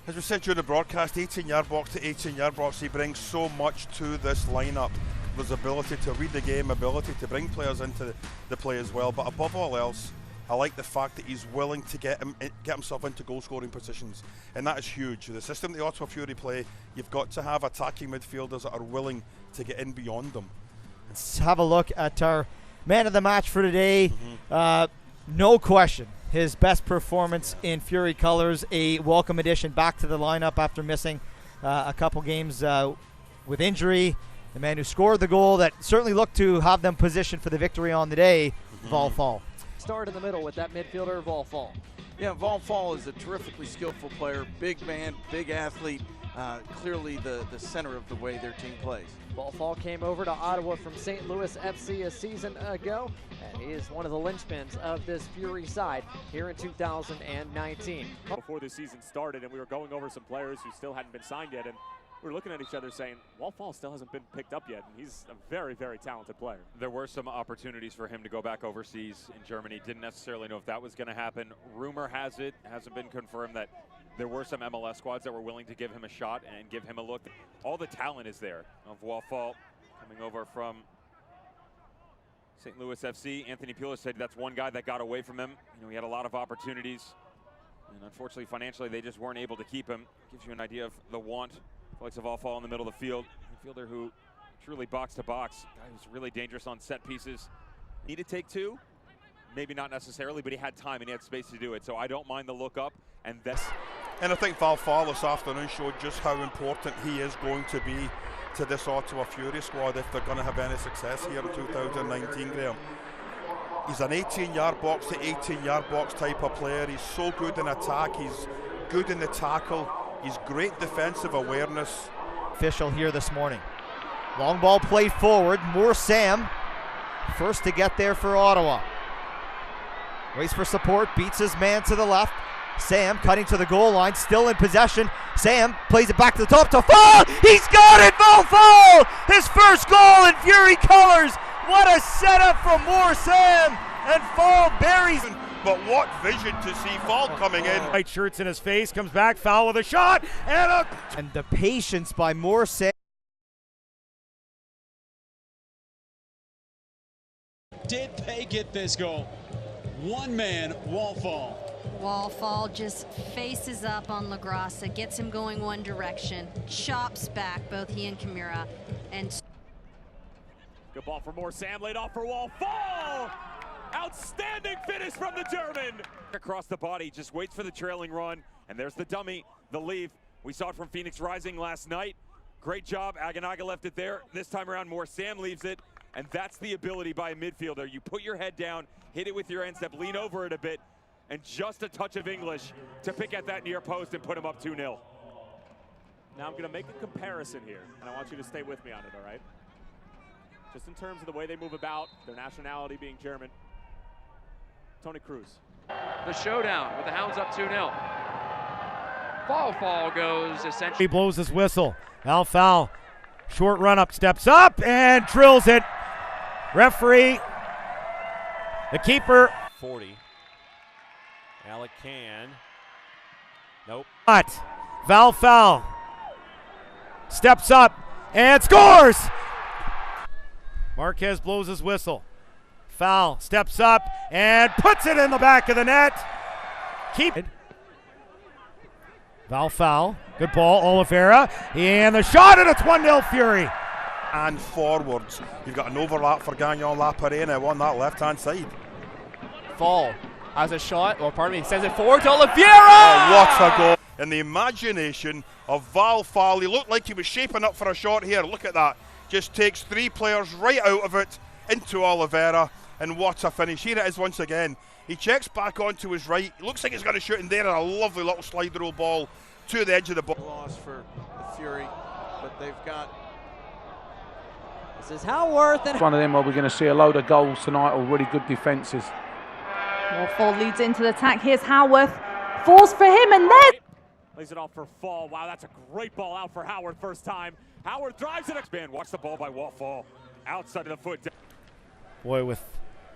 As we said during the broadcast, 18-yard box to 18-yard box, he brings so much to this lineup. There's ability to read the game, ability to bring players into the play as well. But above all else, I like the fact that he's willing to get himself into goal-scoring positions, and that is huge. The system the Ottawa Fury play, you've got to have attacking midfielders that are willing to get in beyond them. Let's have a look at our man of the match for today. No question, his best performance in Fury colors, a welcome addition back to the lineup after missing a couple games with injury. The man who scored the goal that certainly looked to have them positioned for the victory on the day, Val Fall. Start in the middle with that midfielder, Val Fall. Yeah, Val Fall is a terrifically skillful player, big man, big athlete, clearly the center of the way their team plays. Val Fall came over to Ottawa from St. Louis FC a season ago, and he is one of the linchpins of this Fury side here in 2019. Before the season started, and we were going over some players who still hadn't been signed yet, and we were looking at each other saying, Val Fall still hasn't been picked up yet, and he's a very, very talented player. There were some opportunities for him to go back overseas in Germany. Didn't necessarily know if that was going to happen. Rumor has it, hasn't been confirmed, that there were some MLS squads that were willing to give him a shot and give him a look. All the talent is there of Val Fall coming over from St. Louis FC. Anthony Pulis said that's one guy that got away from him. You know, he had a lot of opportunities, and unfortunately, financially, they just weren't able to keep him. Gives you an idea of the want. Likes of Val Fall in the middle of the field. Midfielder who truly box to box. Guy who's really dangerous on set pieces. Need to take two? Maybe not necessarily, but he had time and he had space to do it. So I don't mind the look up. And I think Val Fall this afternoon showed just how important he is going to be to this Ottawa Fury squad if they're going to have any success here in 2019, Graham. He's an 18-yard box to 18-yard box type of player. He's so good in attack. He's good in the tackle. He's great defensive awareness. Official here this morning. Long ball played forward. Moore Sam, first to get there for Ottawa. Waits for support, beats his man to the left. Sam cutting to the goal line, still in possession. Sam plays it back to the top to Fall. He's got it, Val Fall! His first goal in Fury colors. What a setup from Moore Sam, and Fall buries. But what vision to see Fall coming in. White shirts in his face, comes back, foul with a shot, and the patience by Moore Sam. Did they get this goal? One man, Val Fall. Val Fall just faces up on LaGrassa, gets him going one direction, chops back both he and Kamira, and good ball for Moore Sam, laid off for Val Fall. Outstanding finish from the German. across the body, just waits for the trailing run. And there's the dummy, the leave. We saw it from Phoenix Rising last night. Great job. Aganaga left it there. This time around, Moore Sam leaves it. And that's the ability by a midfielder. You put your head down, hit it with your end step, lean over it a bit, and just a touch of English to pick at that near post and put him up 2-0. Now I'm going to make a comparison here, and I want you to stay with me on it, all right? Just in terms of the way they move about, their nationality being German. Tony Cruz. The showdown with the Hounds up 2-0. Fall goes essentially. He blows his whistle. Val Fall, short run up, steps up and drills it. Referee, the keeper. 40. Alec can. Nope. But Val Fall steps up and scores. Marquez blows his whistle. Foul steps up and puts it in the back of the net. Keep it. Val Fall, good ball, Oliveira, and the shot, and it's 1-0 Fury. And forwards, you've got an overlap for Gagnon Laparena on that left-hand side. Fall has a shot, or pardon me, sends it forward to Oliveira! Oh, what a goal. In the imagination of Val Fall, he looked like he was shaping up for a shot here. Look at that. Just takes three players right out of it into Oliveira, and what a finish. Here it is once again. He checks back onto his right. It looks like he's going to shoot in there, and a lovely little slide rule ball to the edge of the ball. Loss for the Fury, but they've got. This is Howarth. And one of them where we're going to see a load of goals tonight, or really good defences. Fall leads into the attack. Here's Howarth. Falls for him, and then lays it off for Fall. Wow, that's a great ball out for Howard first time. Howard drives it. Man, watch the ball by Val Fall. Outside of the foot. Boy, with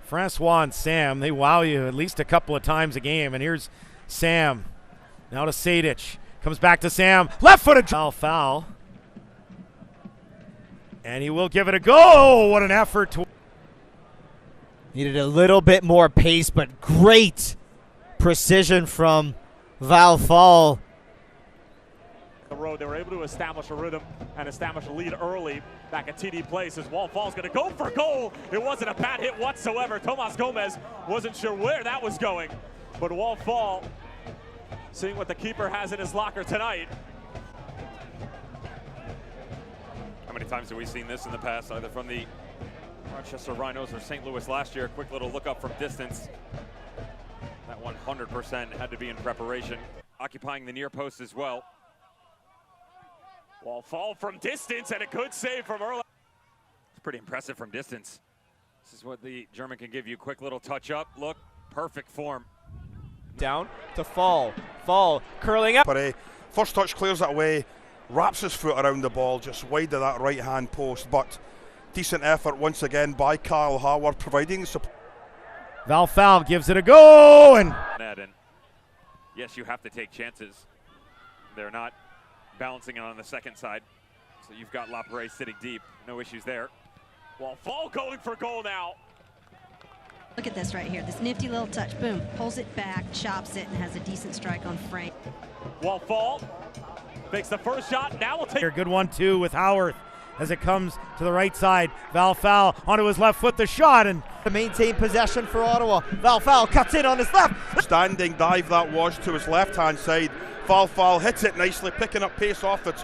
Francois and Sam, they wow you at least a couple of times a game. And here's Sam. Now to Sadic. Comes back to Sam. Left-footed. Foul. And he will give it a go. Oh, what an effort. Needed a little bit more pace, but great precision from Val Fall. The road, they were able to establish a rhythm and establish a lead early back at TD Place as Wall Fall's going to go for goal. It wasn't a bad hit whatsoever. Tomas Gomez wasn't sure where that was going, but Wall Fall seeing what the keeper has in his locker tonight. How many times have we seen this in the past, either from the Rochester Rhinos or St. Louis last year? A quick little look up from distance. That 100% had to be in preparation. Occupying the near post as well. Wall Fall from distance, and a good save from early. It's pretty impressive from distance. This is what the German can give you. Quick little touch up. Look, perfect form. Down to Fall. Fall curling up. First touch clears it away, wraps his foot around the ball, just wide of that right-hand post. But decent effort once again by Kyle Howard, providing support. Val Foul gives it a go, and yes, you have to take chances. They're not balancing it on the second side, so you've got Lapre sitting deep. No issues there. Wall Fall going for goal now. Look at this right here, this nifty little touch. Boom, pulls it back, chops it, and has a decent strike on frame. Wall Fall makes the first shot. Now we'll take a good one too with Howarth as it comes to the right side. Val Foul onto his left foot, the shot, and to maintain possession for Ottawa. Val Foul cuts in on his left. Standing dive that was to his left-hand side. Val Foul hits it nicely, picking up pace off the.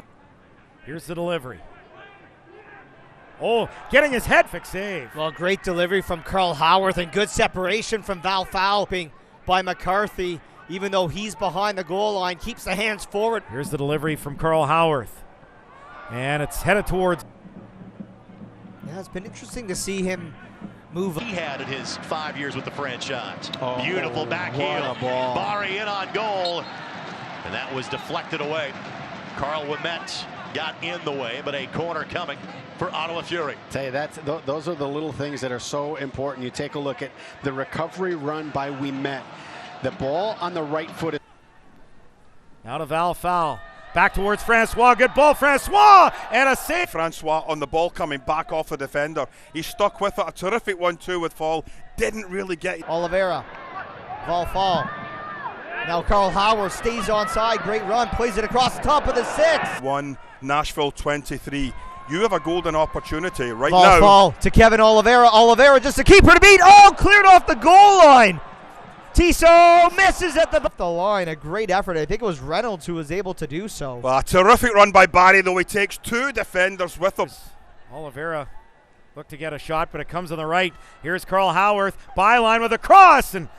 Here's the delivery. Oh, getting his head fixed save. Well, great delivery from Carl Howarth and good separation from Val Foul by McCarthy, even though he's behind the goal line, keeps the hands forward. Here's the delivery from Carl Howarth. And it's headed towards. Yeah, it's been interesting to see him move. He had in his 5 years with the franchise. Beautiful back heel. Bari in on goal. And that was deflected away. Carl Wimet got in the way, but a corner coming for Ottawa Fury. Tell you, those are the little things that are so important. You take a look at the recovery run by Wimet. The ball on the right foot. Now to Val Foul. Back towards Francois. Good ball, Francois! And a save. Francois on the ball coming back off the defender. He stuck with it. A terrific 1-2 with Fall. Didn't really get it. Oliveira. Val Fall. Now Carl Howard stays onside. Great run. Plays it across the top of the 6. 1, Nashville 23. You have a golden opportunity right Val now. Fall to Kevin Oliveira. Oliveira just a keeper to beat. Oh, cleared off the goal line. Tissot misses at the line. A great effort. I think it was Reynolds who was able to do so. Well, a terrific run by Barry, though. He takes 2 defenders with him. Oliveira looked to get a shot, but it comes on the right. Here's Carl Howarth. Byline with a cross. And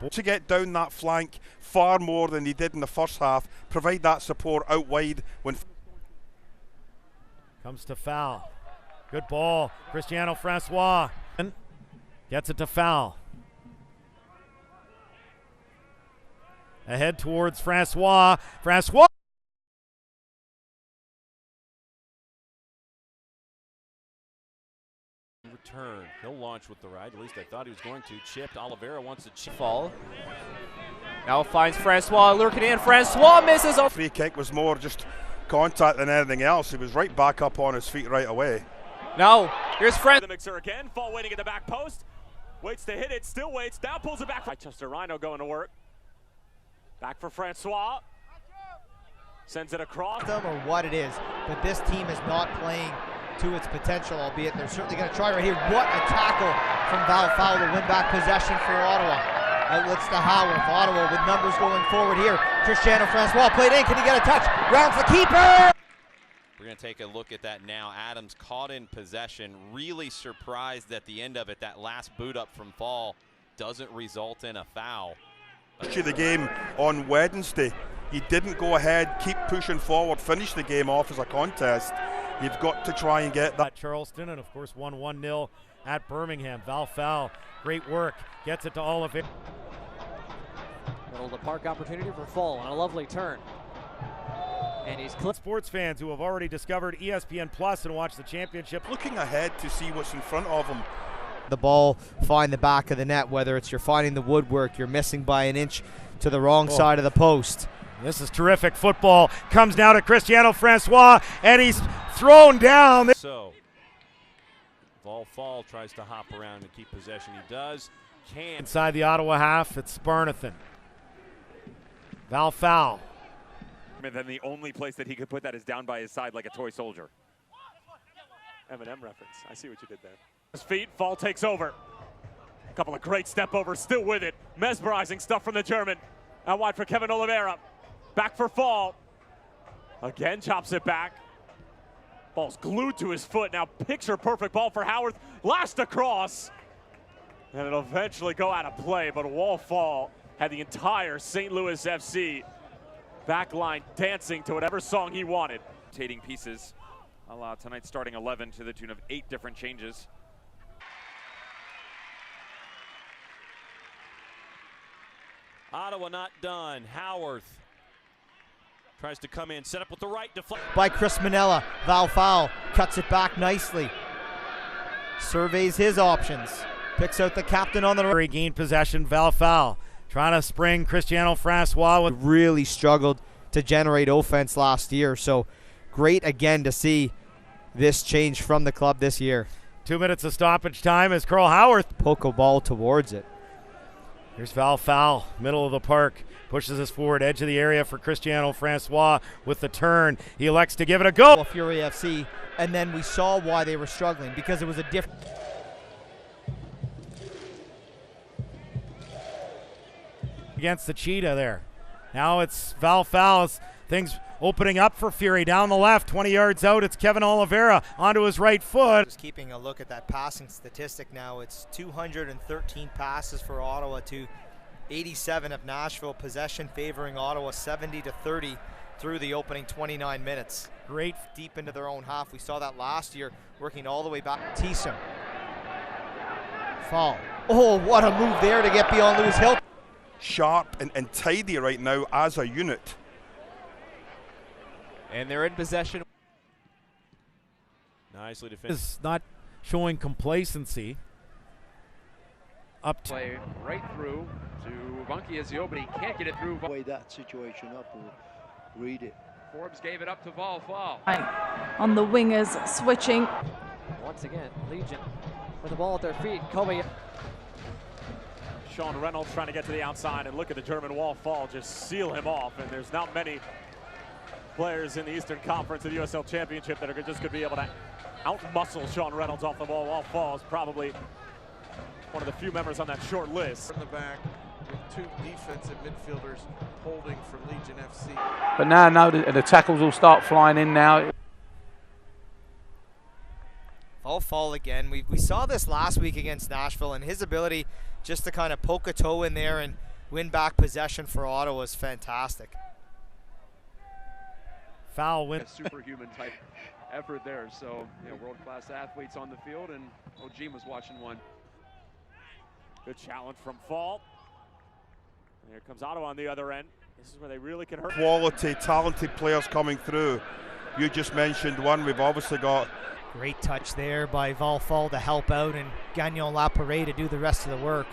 to get down that flank far more than he did in the first half. Provide that support out wide when. Comes to Foul. Good ball. Cristiano Francois gets it to Foul. Ahead towards Francois. Francois. Return. He'll launch with the right. At least I thought he was going to. Chipped. Oliveira wants to chip. Fall. Now finds Francois lurking in. Francois misses. Free kick was more just contact than anything else. He was right back up on his feet right away. Now here's The mixer again. Fall waiting at the back post. Waits to hit it. Still waits. Now pulls it back. Rochester Rhino going to work. Back for Francois. Sends it across. Them or what it is, but this team is not playing to its potential, albeit they're certainly going to try right here. What a tackle from Val Foul to win back possession for Ottawa. Outlets to Howard. Ottawa with numbers going forward here. Cristiano Francois played in. Can he get a touch? Rounds the keeper. We're going to take a look at that now. Adams caught in possession. Really surprised at the end of it. That last boot up from Fall doesn't result in a foul. The game on Wednesday, he didn't go ahead, keep pushing forward, finish the game off as a contest. You've got to try and get that. Charleston, and of course won 1-0 at Birmingham. Val Foul, great work, gets it to Oliveira. Middle of the park opportunity for Fall on a lovely turn. And he's sports fans who have already discovered ESPN Plus and watched the championship. Looking ahead to see what's in front of them. The ball find the back of the net, whether it's you're finding the woodwork, you're missing by an inch to the wrong side of the post. This is terrific football. Comes now to Cristiano Francois, and he's thrown down. So, Fall tries to hop around and keep possession. He does. Inside the Ottawa half, it's Sparnathan. Foul. And then the only place that he could put that is down by his side like a toy soldier. M&M reference. I see what you did there. His feet, Fall takes over. A couple of great step overs, still with it. Mesmerizing stuff from the German. Out wide for Kevin Oliveira. Back for Fall. Again, chops it back. Ball's glued to his foot. Now picture perfect ball for Howard. Last across. And it'll eventually go out of play, but Fall had the entire St. Louis FC backline dancing to whatever song he wanted. Rotating pieces. Allow tonight's starting 11 to the tune of 8 different changes. Ottawa not done. Howarth tries to come in, set up with the right deflect. By Chris Manella, foul, cuts it back nicely. Surveys his options. Picks out the captain on the right. Regained possession, foul. Trying to spring Cristiano Francois. Really struggled to generate offense last year, so great again to see this change from the club this year. 2 minutes of stoppage time as Carl Howarth poke a ball towards it. Here's foul, middle of the park. Pushes us forward, edge of the area for Cristiano Francois with the turn. He elects to give it a go. Fury FC, and then we saw why they were struggling, because it was a different. Against the Cheetah there. Now it's foul. Things opening up for Fury down the left, 20 yards out. It's Kevin Oliveira onto his right foot. Just keeping a look at that passing statistic now, it's 213 passes for Ottawa to 87 of Nashville. Possession favoring Ottawa 70-30 through the opening 29 minutes. Great deep into their own half. We saw that last year, working all the way back. Thiessen. Fall. Oh, what a move there to get beyond Lewis Hill. Sharp and tidy right now as a unit. And they're in possession. Nicely defended. Is not showing complacency. Up to play right through to Bunky Ezio, but he can't get it through. Weigh that situation up or read it. Forbes gave it up to Fall. On the wingers switching. Once again, Legion with the ball at their feet. Kobe. Sean Reynolds trying to get to the outside, and look at the German Fall just seal him off. And there's not many players in the Eastern Conference of the USL Championship that are just going to be able to out-muscle Sean Reynolds off the ball. Fall is probably one of the few members on that short list. In the back with 2 defensive midfielders holding for Legion FC. But now the tackles will start flying in now. Fall again. We saw this last week against Nashville, and his ability just to kind of poke a toe in there and win back possession for Ottawa is fantastic. Foul win. A superhuman type effort there. So, world-class athletes on the field, and Ojim was watching one. Good challenge from Fall. And here comes Ottawa on the other end. This is where they really can hurt. Quality, talented players coming through. You just mentioned one. We've obviously got. Great touch there by Fall to help out, and Gagnon Laparé to do the rest of the work.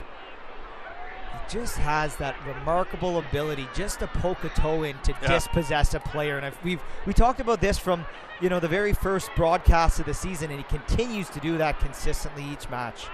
He just has that remarkable ability just to poke a toe in to dispossess a player. And we talked about this from the very first broadcast of the season, and he continues to do that consistently each match.